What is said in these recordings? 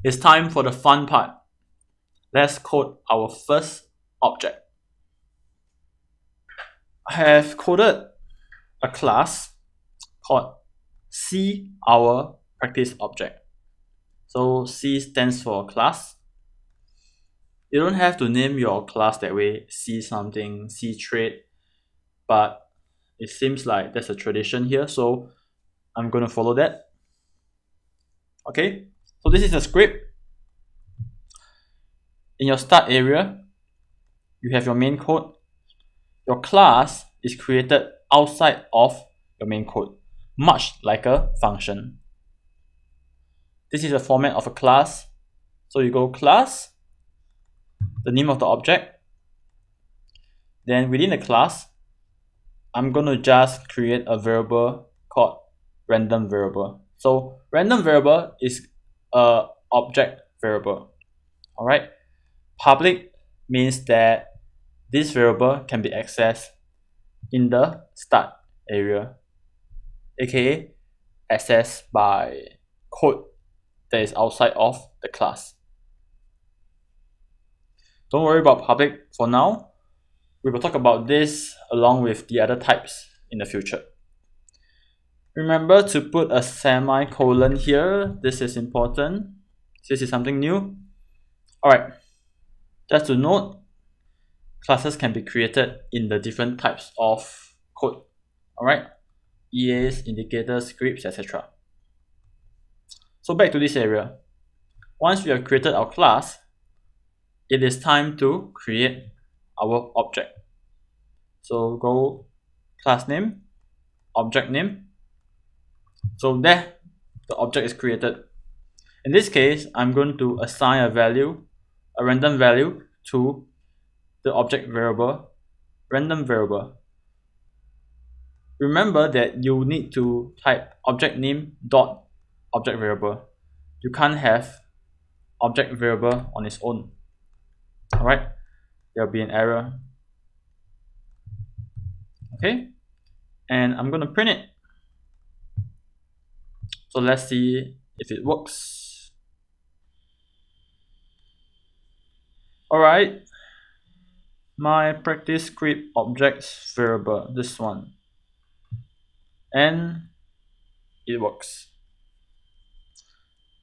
It's time for the fun part. Let's code our first object. I have coded a class called C our practice object. So C stands for class. You don't have to name your class that way, C something, C trait, but it seems like there's a tradition here, so I'm going to follow that. Okay, so this is a script. In your start area, you have your main code. Your class is created outside of your main code, much like a function. This is the format of a class. So you go class, the name of the object. Then within the class, I'm going to just create a variable called random variable. So random variable is a object variable. Alright. Public means that this variable can be accessed in the start area, aka accessed by code that is outside of the class. Don't worry about public for now. We will talk about this along with the other types in the future. Remember to put a semicolon here. This is important. This is something new. Alright, just to note, classes can be created in the different types of code. Alright, EAs, indicators, scripts, etc. So back to this area. Once we have created our class, it is time to create our object. So go class name, object name. So there, the object is created. In this case, I'm going to assign a value, a random value to the object variable, random variable. Remember that you need to type object name dot object variable. You can't have object variable on its own. Alright, there'll be an error. Okay, and I'm going to print it. So let's see if it works. Alright, my practice script objects variable, this one, and it works.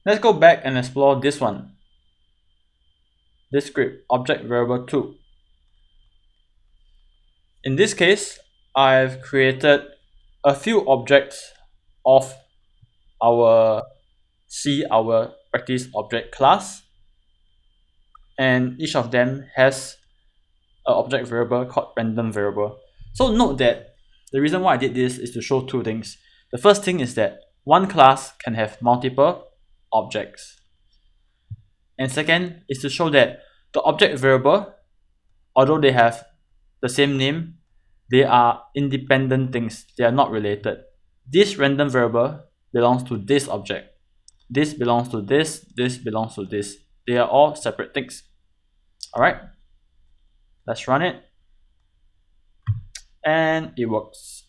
Let's go back and explore this one, this script object variable 2. In this case, I've created a few objects of our practice object class, and each of them has an object variable called random variable. So note that the reason why I did this is to show two things. The first thing is that one class can have multiple objects, and second is to show that the object variable, although they have the same name, they are independent things. They are not related. This random variable belongs to this object. This belongs to this. This belongs to this. They are all separate things. Alright, let's run it. And it works.